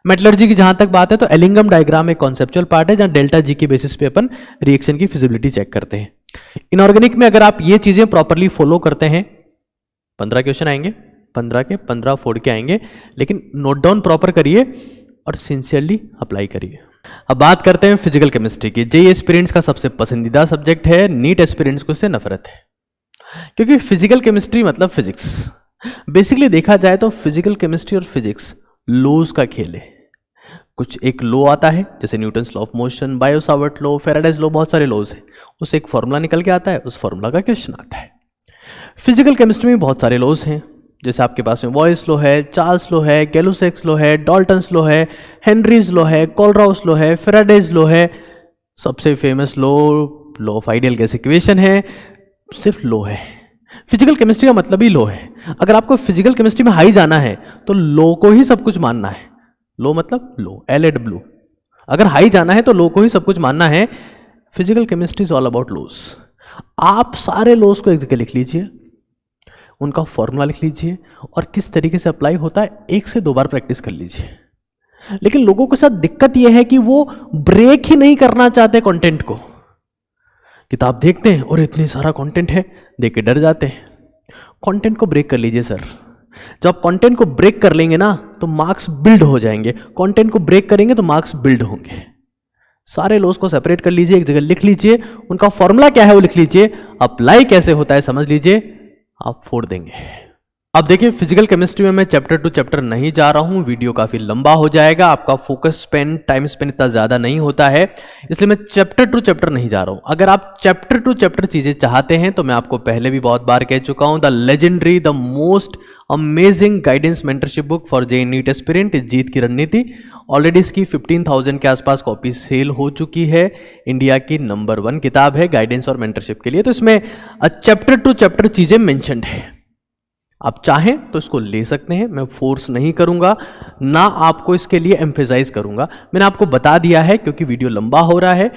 मेटलर्जी की जहां तक बात है तो एलिंगम डायग्राम एक कॉन्सेप्चुअल पार्ट है जहां डेल्टा जी के बेसिस पे अपन रिएक्शन की फिजिबिलिटी चेक करते हैं। इनऑर्गेनिक में अगर आप ये चीजें प्रॉपरली फॉलो करते हैं, 15 क्वेश्चन आएंगे, 15 के 15 फोड़ के आएंगे, लेकिन नोट डाउन प्रॉपर करिए और सिंसियरली अप्लाई करिए। अब बात करते हैं फिजिकल केमिस्ट्री की। जेईई एस्पिरेंट्स का सबसे पसंदीदा सब्जेक्ट है, नीट एस्पिरेंट्स को इससे नफरत है, क्योंकि फिजिकल केमिस्ट्री मतलब फिजिक्स। बेसिकली देखा जाए तो फिजिकल केमिस्ट्री और फिजिक्स लॉज का खेल है। कुछ एक लॉ आता है जैसे Newton's law of motion, Biot-Savart law, Faraday's law, बहुत सारे लॉज हैं, उससे एक फॉर्मूला निकल के आता है, उस फॉर्मूला का क्वेश्चन आता है। फिजिकल केमिस्ट्री में बहुत सारे लॉज हैं, जैसे आपके पास में वॉइस लॉ है, चार्ल्स लॉ है, गैलुसेक्स लॉ है, डाल्टन्स लॉ है, हेनरीज लॉ है, कोलराउस लॉ है, फैराडेज लॉ है, सबसे famous law of ideal gas equation है, सिर्फ लॉ है। फिजिकल केमिस्ट्री का मतलब ही लॉ है। अगर आपको फिजिकल केमिस्ट्री में हाई जाना है तो लॉ को ही सब कुछ मानना है। लॉ मतलब लॉ, LAW। अगर हाई जाना है तो लॉ को ही सब कुछ मानना है। Physical chemistry is all about laws. आप सारे लॉज को एक जगह लिख लीजिए, उनका फॉर्मूला लिख लीजिए और किस तरीके से अप्लाई होता है 1 से 2 बार प्रैक्टिस कर लीजिए। लेकिन लोगों के साथ दिक्कत यह है कि वो ब्रेक ही नहीं करना चाहते कंटेंट को। किताब देखते हैं और इतनी सारा कंटेंट है, देख के डर जाते हैं। कंटेंट को ब्रेक कर लीजिए सर। जब आप कंटेंट को ब्रेक कर लेंगे ना तो मार्क्स बिल्ड हो जाएंगे। कंटेंट को ब्रेक करेंगे तो मार्क्स बिल्ड होंगे। सारे लॉज को सेपरेट कर लीजिए, एक जगह लिख लीजिए, उनका फॉर्मूला क्या है वो लिख लीजिए, अप्लाई कैसे होता है समझ लीजिए, आप फोड़ देंगे। अब देखिए फिजिकल केमिस्ट्री में मैं चैप्टर टू चैप्टर नहीं जा रहा हूं, वीडियो काफी लंबा हो जाएगा, आपका फोकस स्पेन टाइम स्पेन इतना ज्यादा नहीं होता है, इसलिए मैं चैप्टर टू चैप्टर नहीं जा रहा हूं। अगर आप चैप्टर टू चैप्टर चीजें चाहते हैं तो मैं आपको पहले भी बहुत बार कह चुका हूं, the legendary, the most amazing guidance mentorship book for JEE NEET aspirant इस जीत की रणनीति। ऑलरेडी इसकी 15,000 के आसपास कॉपी सेल हो चुकी है। इंडिया की नंबर 1 किताब है गाइडेंस और मेंटरशिप के लिए। तो इसमें चैप्टर टू चैप्टर चीजें मेंशन्ड है, आप चाहें तो इसको ले सकते हैं। मैं फोर्स नहीं करूंगा, ना आपको इसके लिए एम्फेसाइज करूंगा। मैंने आपको बता दिया है क्योंकि वीडियो लंबा हो रहा है।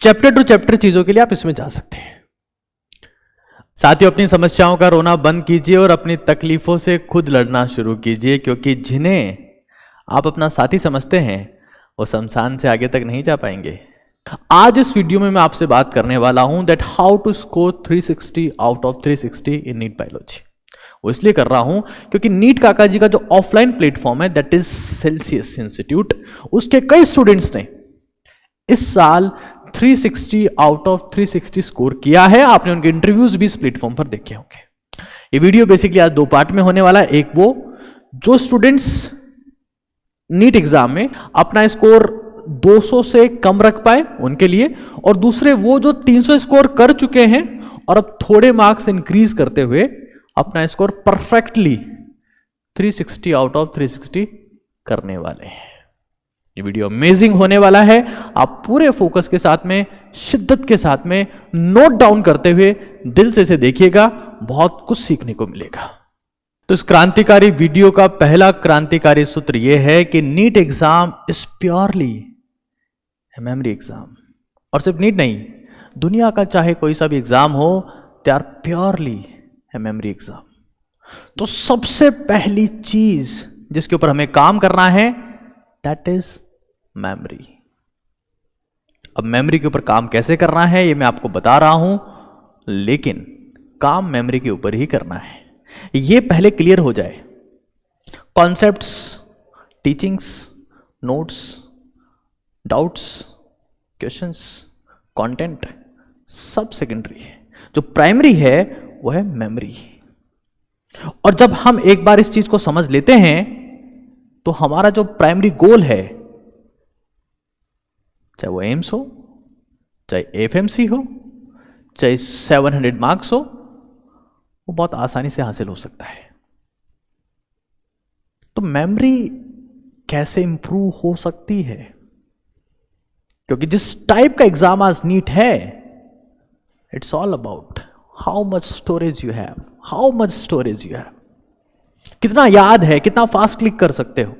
चैप्टर टू चैप्टर चीजों के लिए आप इसमें जा सकते हैं। साथियों, अपनी समस्याओं का रोना बंद कीजिए और अपनी तकलीफों से खुद लड़ना शुरू कीजिए, क्योंकि जिन्हें आप अपना साथी समझते हैं वो शमशान से आगे तक नहीं जा पाएंगे। आज इस वीडियो में मैं आपसे बात करने वाला हूं that how to score 360 out of 360 in NEET biology. वो इसलिए कर रहा हूं क्योंकि नीट काका जी का जो ऑफलाइन प्लेटफॉर्म है दैट इज सेल्सियस इंस्टीट्यूट, उसके कई स्टूडेंट्स ने इस साल 360 आउट ऑफ 360 स्कोर किया है। आपने उनके इंटरव्यूज भी इस प्लेटफॉर्म पर देखे होंगे। ये वीडियो बेसिकली आज 2 पार्ट में होने वाला है। एक वो जो स्टूडेंट्स नीट एग्जाम में अपना स्कोर 200 से कम रख पाए उनके लिए, और दूसरे वो जो 300 स्कोर कर चुके हैं और अब थोड़े मार्क्स इंक्रीज करते हुए अपना स्कोर परफेक्टली 360 आउट ऑफ 360 करने वाले हैं। ये वीडियो अमेजिंग होने वाला है। आप पूरे फोकस के साथ में, शिद्दत के साथ में नोट डाउन करते हुए दिल से इसे देखिएगा, बहुत कुछ सीखने को मिलेगा। तो इस क्रांतिकारी वीडियो का पहला क्रांतिकारी सूत्र यह है कि NEET exam is purely memory exam. और सिर्फ नीट नहीं, दुनिया का चाहे कोई सा भी एग्जाम हो, they are purely memory exam. तो सबसे पहली चीज जिसके ऊपर हमें काम करना है दैट इज मेमोरी। अब मेमोरी के ऊपर काम कैसे करना है ये मैं आपको बता रहा हूं, लेकिन काम मेमोरी के ऊपर ही करना है, ये पहले क्लियर हो जाए। Concepts, teachings, notes, doubts, questions, content सब सेकेंडरी है। जो प्राइमरी है वो है मेमोरी। और जब हम एक बार इस चीज को समझ लेते हैं तो हमारा जो प्राइमरी गोल है, चाहे वो एम्स हो, चाहे एफएमसी हो, चाहे 700 मार्क्स हो, वो बहुत आसानी से हासिल हो सकता है। तो मेमोरी कैसे इंप्रूव हो सकती है? क्योंकि जिस टाइप का एग्जाम आज नीट है, it's all about how much storage you have, how much storage you have, कितना याद है, कितना फास्ट क्लिक कर सकते हो।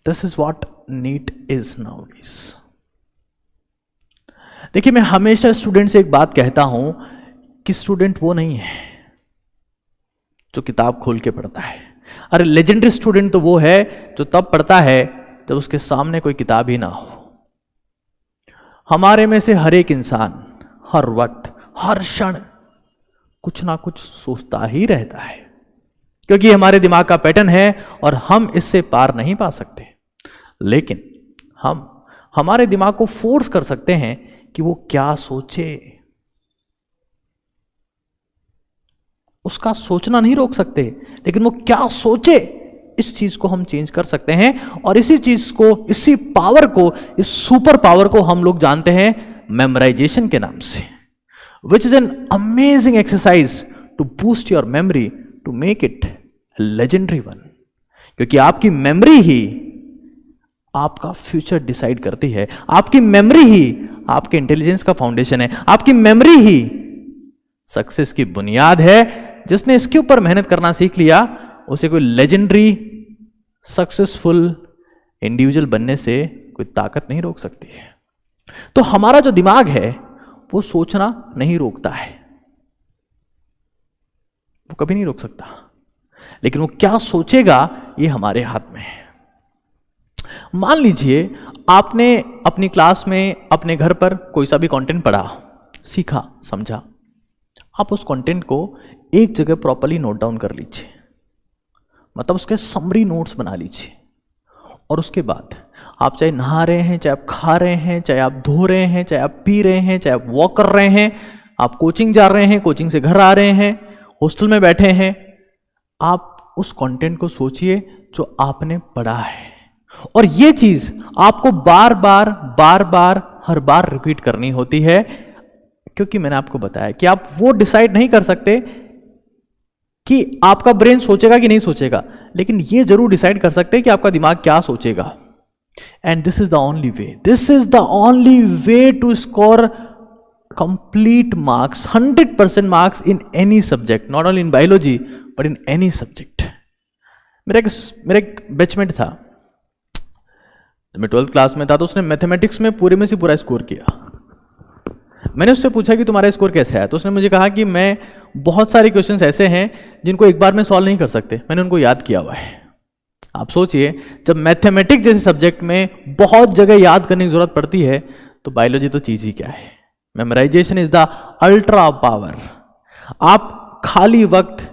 This is what NEET is nowadays. देखिए, मैं हमेशा स्टूडेंट से एक बात कहता हूं कि स्टूडेंट वो नहीं है जो किताब खोल के पढ़ता है। अरे लेजेंडरी स्टूडेंट तो वो है जो तब पढ़ता है जब उसके सामने कोई किताब ही ना हो। हमारे में से हर एक इंसान हर वक्त, हर क्षण कुछ ना कुछ सोचता ही रहता है, क्योंकि हमारे दिमाग का पैटर्न है और हम इससे पार नहीं पा सकते। लेकिन हम हमारे दिमाग को फोर्स कर सकते हैं कि वो क्या सोचे। उसका सोचना नहीं रोक सकते, लेकिन वो क्या सोचे इस चीज को हम चेंज कर सकते हैं। और इसी चीज को, इसी पावर को, इस सुपर पावर को हम लोग जानते हैं मेमोराइजेशन के नाम से, which is an amazing exercise to boost your memory, to make it legendary one. क्योंकि आपकी मेमोरी ही आपका फ्यूचर डिसाइड करती है। आपकी मेमोरी ही आपके इंटेलिजेंस का फाउंडेशन है। आपकी मेमोरी ही सक्सेस की बुनियाद है। जिसने इसके ऊपर मेहनत करना सीख लिया, उसे कोई लेजेंडरी सक्सेसफुल इंडिविजुअल बनने से कोई ताकत नहीं रोक सकती है। तो हमारा जो दिमाग है वो सोचना नहीं रोकता है, वो कभी नहीं रोक सकता, लेकिन वो क्या सोचेगा ये हमारे हाथ में है। मान लीजिए आपने अपनी क्लास में, अपने घर पर कोई सा भी कंटेंट पढ़ा, सीखा, समझा। आप उस कंटेंट को एक जगह प्रॉपर्ली नोट डाउन कर लीजिए, मतलब उसके समरी नोट्स बना लीजिए। और उसके बाद आप चाहे नहा रहे हैं, चाहे आप खा रहे हैं, चाहे आप धो रहे हैं, चाहे आप पी रहे हैं, चाहे आप वॉक कर रहे हैं, आप कोचिंग जा रहे हैं, कोचिंग से घर आ रहे हैं, हॉस्टल में बैठे हैं, आप उस कंटेंट को सोचिए जो आपने पढ़ा है। और ये चीज आपको बार बार हर बार रिपीट करनी होती है, क्योंकि मैंने आपको बताया कि आप वो डिसाइड नहीं कर सकते कि आपका ब्रेन सोचेगा कि नहीं सोचेगा, लेकिन ये जरूर डिसाइड कर सकते हैं कि आपका दिमाग क्या सोचेगा। And this is the only way, this is the only way to score complete marks, 100% marks in any subject, not only in biology but in any subject. मेरा एक बैचमेट था, मैं 12th क्लास में था, तो उसने मैथमेटिक्स में पूरे में से पूरा स्कोर किया। मैंने उससे पूछा कि तुम्हारा स्कोर कैसा है, तो उसने मुझे कहा कि मैं बहुत सारे क्वेश्चंस ऐसे हैं जिनको एक बार में सॉल्व नहीं कर सकते, मैंने उनको याद किया हुआ है। आप सोचिए, जब मैथमेटिक्स जैसे सब्जेक्ट में बहुत जगह याद करने की जरूरत पड़ती है, तो बायोलॉजी तो चीज ही क्या है। Memorisation is the ultra power. आप खाली वक्त,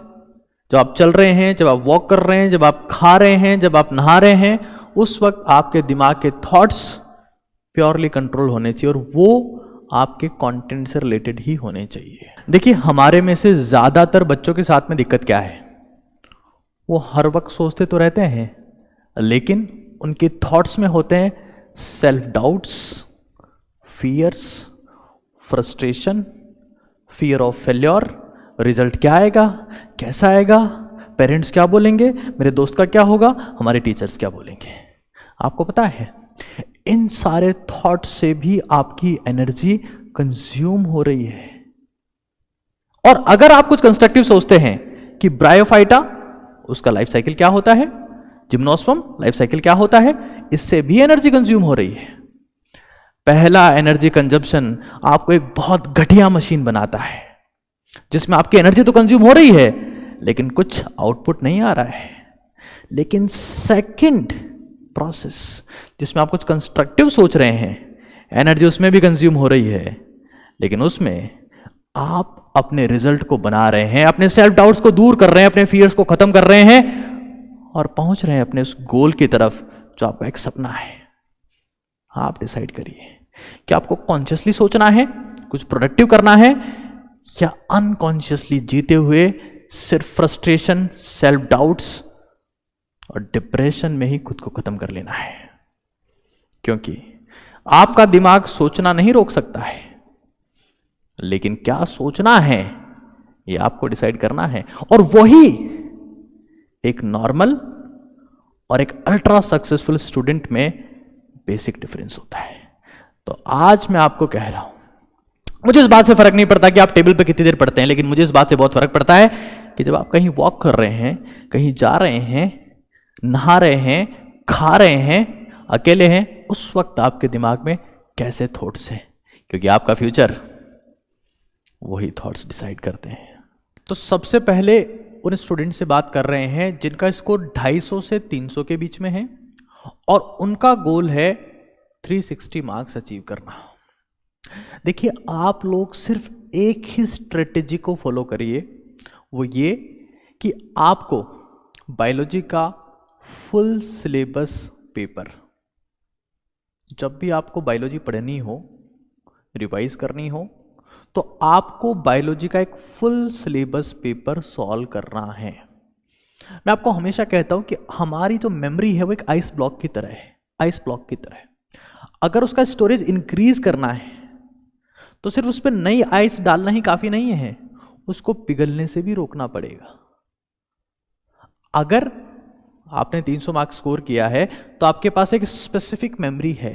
जब आप चल रहे हैं, जब आप वॉक कर रहे हैं, जब आप खा रहे हैं, जब आप नहा रहे हैं, उस वक्त आपके दिमाग के थॉट्स प्योरली कंट्रोल होने चाहिए और वो आपके कंटेंट से रिलेटेड ही होने चाहिए। देखिए, हमारे में से ज्यादातर बच्चों के साथ में दिक्कत क्या है, वो हर वक्त सोचते तो रहते हैं, लेकिन उनके थॉट्स में होते हैं self doubts, fears, frustration, fear of failure, result क्या आएगा, कैसा आएगा, पेरेंट्स क्या बोलेंगे, मेरे दोस्त का क्या होगा, हमारे टीचर्स क्या बोलेंगे। आपको पता है, इन सारे थॉट से भी आपकी एनर्जी कंज्यूम हो रही है। और अगर आप कुछ कंस्ट्रक्टिव सोचते हैं कि ब्रायोफाइटा, उसका लाइफ साइकिल क्या होता है, जिम्नोस्पर्म लाइफ साइकिल क्या होता है, इससे भी एनर्जी कंज्यूम हो रही है। पहला एनर्जी कंजप्शन आपको एक बहुत घटिया मशीन बनाता है, जिसमें आपकी एनर्जी तो कंज्यूम हो रही है लेकिन कुछ आउटपुट नहीं आ रहा है। लेकिन सेकंड प्रोसेस, जिसमें आप कुछ कंस्ट्रक्टिव सोच रहे हैं, एनर्जी उसमें भी कंज्यूम हो रही है, लेकिन उसमें आप अपने रिजल्ट को बना रहे हैं, अपने सेल्फ डाउट्स को दूर कर रहे हैं, अपने फियर्स को खत्म कर रहे हैं और पहुंच रहे हैं अपने उस गोल की तरफ जो आपका एक सपना है। आप डिसाइड करिए कि आपको कॉन्शियसली सोचना है, कुछ प्रोडक्टिव करना है, या अनकॉन्शियसली जीते हुए सिर्फ फ्रस्ट्रेशन, सेल्फ डाउट्स और डिप्रेशन में ही खुद को खत्म कर लेना है। क्योंकि आपका दिमाग सोचना नहीं रोक सकता है, लेकिन क्या सोचना है ये आपको डिसाइड करना है। और वही एक नॉर्मल और एक अल्ट्रा सक्सेसफुल स्टूडेंट में बेसिक डिफरेंस होता है। तो आज मैं आपको कह रहा हूं, मुझे इस बात से फर्क नहीं पड़ता कि आप टेबल पे कितनी देर पढ़ते हैं, लेकिन मुझे इस बात से बहुत फर्क पड़ता है कि जब आप कहीं वॉक कर रहे हैं, कहीं जा रहे हैं, नहा रहे हैं, खा रहे हैं, अकेले हैं, उस वक्त आपके दिमाग में कैसे थॉट्स हैं, क्योंकि आपका फ्यूचर वही थॉट्स डिसाइड करते हैं। तो सबसे पहले उन स्टूडेंट से बात कर रहे हैं जिनका स्कोर 250 से 300 के बीच में है और उनका गोल है 360 मार्क्स अचीव करना। देखिए, आप लोग सिर्फ एक ही स्ट्रेटेजी को फॉलो करिए, वो ये कि आपको बायोलॉजी का फुल सिलेबस पेपर, जब भी आपको बायोलॉजी पढ़नी हो, रिवाइज करनी हो, तो आपको बायोलॉजी का एक फुल सिलेबस पेपर सॉल्व करना है। मैं आपको हमेशा कहता हूं कि हमारी जो मेमोरी है वो एक आइस ब्लॉक की तरह है, आइस ब्लॉक की तरह। अगर उसका स्टोरेज इंक्रीज करना है तो सिर्फ उस पर नई आइस डालना ही काफी नहीं है, उसको पिघलने से भी रोकना पड़ेगा। अगर आपने 300 मार्क्स स्कोर किया है तो आपके पास एक स्पेसिफिक मेमोरी है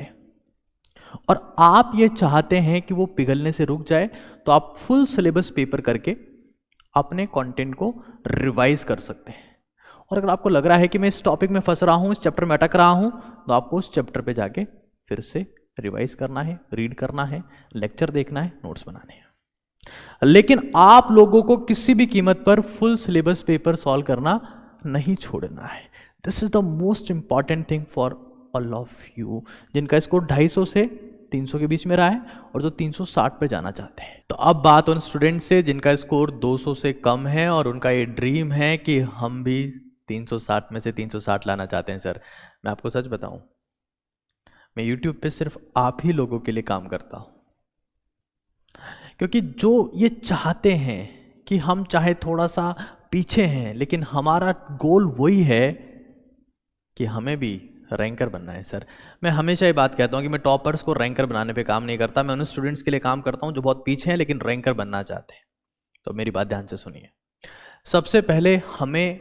और आप ये चाहते हैं कि वो पिघलने से रुक जाए, तो आप फुल सिलेबस पेपर करके अपने कंटेंट को रिवाइज कर सकते हैं। और अगर आपको लग रहा है कि मैं इस टॉपिक में फंस रहा हूं, इस चैप्टर में अटक रहा हूं, तो आपको उस चैप्टर पे जाके फिर से रिवाइज करना है, रीड करना है, लेक्चर देखना है, नोट्स बनाने हैं। लेकिन आप लोगों को किसी भी कीमत पर फुल सिलेबस पेपर सॉल्व करना नहीं छोड़ना है। This is the most important thing for all of you, जिनका स्कोर 250 से 300 के बीच में रहा है और जो 360 पे जाना चाहते हैं। तो अब बात उन स्टूडेंट से जिनका स्कोर 200 से कम है और उनका ये ड्रीम है कि हम भी 360 में से 360 लाना चाहते हैं। सर, मैं आपको सच बताऊं, मैं YouTube पे सिर्फ आप ही लोगों के लिए काम करता हूं, क्योंकि जो ये चाहते हैं कि हम चाहे थोड़ा सा पीछे हैं, लेकिन हमारा गोल वही है कि हमें भी रैंकर बनना है। सर, मैं हमेशा ये बात कहता हूँ कि मैं टॉपर्स को रैंकर बनाने पे काम नहीं करता, मैं उन स्टूडेंट्स के लिए काम करता हूँ जो बहुत पीछे हैं लेकिन रैंकर बनना चाहते हैं। तो मेरी बात ध्यान से सुनिए। सबसे पहले हमें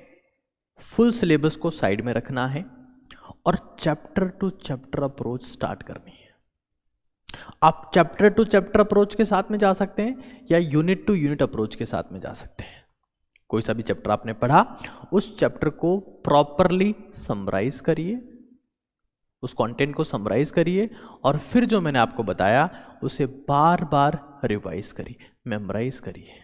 फुल सिलेबस को साइड में रखना है और chapter two chapter approach start करनी है। आप चैप्टर टू चैप्टर अप्रोच के साथ में जा सकते हैं या यूनिट टू यूनिट अप्रोच के साथ में जा सकते हैं। कोई सा भी चैप्टर आपने पढ़ा, उस चैप्टर को प्रॉपरली समराइज करिए, उस कंटेंट को समराइज करिए और फिर जो मैंने आपको बताया उसे बार बार रिवाइज करिए, मेमोराइज करिए।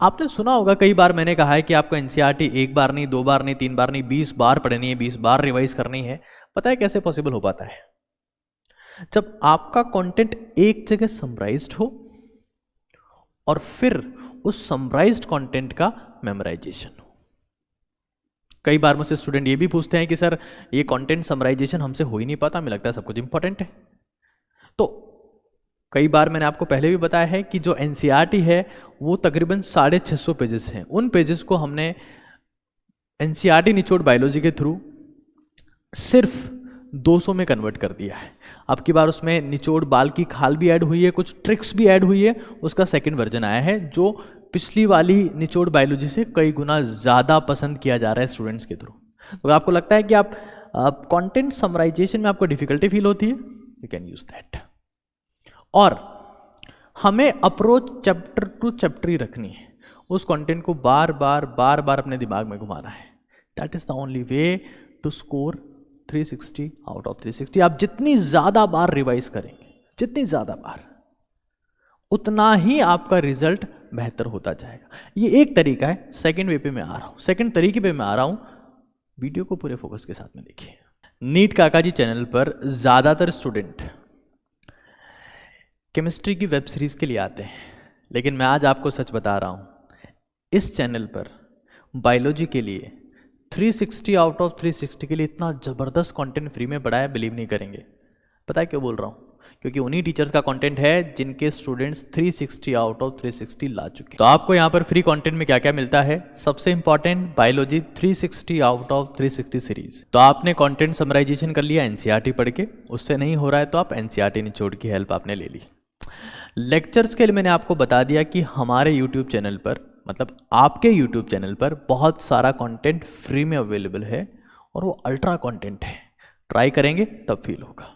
आपने सुना होगा, कई बार मैंने कहा है कि आपको एनसीईआरटी एक बार नहीं, 2 बार नहीं, 3 बार नहीं, 20 बार पढ़नी है, 20 बार रिवाइज करनी है। पता है कैसे पॉसिबल हो पाता है? जब आपका कंटेंट एक जगह समराइज्ड हो और फिर उस समराइज्ड कंटेंट का मेमोराइजेशन हो। कई बार मुझसे स्टूडेंट ये भी पूछते हैं कि सर, ये कंटेंट समराइजेशन हमसे हो ही नहीं पाता, हमें लगता है सब कुछ इंपॉर्टेंट है। तो कई बार मैंने आपको पहले भी बताया है कि जो एनसीईआरटी है वो तकरीबन 650 पेजेस हैं। उन पेजेस को हमने एनसीईआरटी निचोड़ बायोलॉजी के थ्रू सिर्फ 200 में कन्वर्ट कर दिया है। अब की बार उसमें निचोड़ बाल की खाल भी ऐड हुई है, कुछ ट्रिक्स भी ऐड हुई है, उसका सेकंड वर्जन आया है जो पिछली वाली निचोड़ बायोलॉजी से कई गुना ज़्यादा पसंद किया जा रहा है स्टूडेंट्स के थ्रू। तो आपको लगता है कि आप कंटेंट समराइजेशन में आपको डिफिकल्टी फील होती है, यू कैन यूज दैट। और हमें अप्रोच चैप्टर टू चैप्टर ही रखनी है, उस कंटेंट को बार बार अपने दिमाग में घुमाना है। That is the only way to score 360 out of 360। आप जितनी ज़्यादा बार रिवाइज करेंगे, जितनी ज़्यादा बार, उतना ही आपका रिजल्ट बेहतर होता जाएगा। ये एक तरीका है। सेकंड वे पे मैं आ रहा हूँ, सेकंड तरीके पे मैं आ रहा हूँ। वीडियो को पूरे फोकस के साथ में देखिए। नीट काका जी चैनल पर ज़्यादातर स्टूडेंट केमिस्ट्री की वेब सीरीज़ के लिए आते हैं, लेकिन मैं आज आपको सच बता रहा हूँ, इस चैनल पर बायोलॉजी के लिए 360 आउट ऑफ 360 के लिए इतना ज़बरदस्त कंटेंट फ्री में पड़ा है, बिलीव नहीं करेंगे। पता है क्यों बोल रहा हूँ? क्योंकि उन्हीं टीचर्स का कंटेंट है जिनके स्टूडेंट्स 360 आउट ऑफ 360 ला चुके हैं। तो आपको यहाँ पर फ्री कंटेंट में क्या क्या मिलता है? सबसे important biology 360 out of 360 series. तो आपने कंटेंट समराइजेशन कर लिया एनसीईआरटी पढ़ के, उससे नहीं हो रहा है तो आप एनसीईआरटी निचोड़ की हेल्प आपने ले ली। लेक्चर्स के लिए मैंने आपको बता दिया कि हमारे यूट्यूब चैनल पर, मतलब आपके यूट्यूब चैनल पर बहुत सारा कंटेंट फ्री में अवेलेबल है और वो अल्ट्रा कंटेंट है। ट्राई करेंगे तब फील होगा।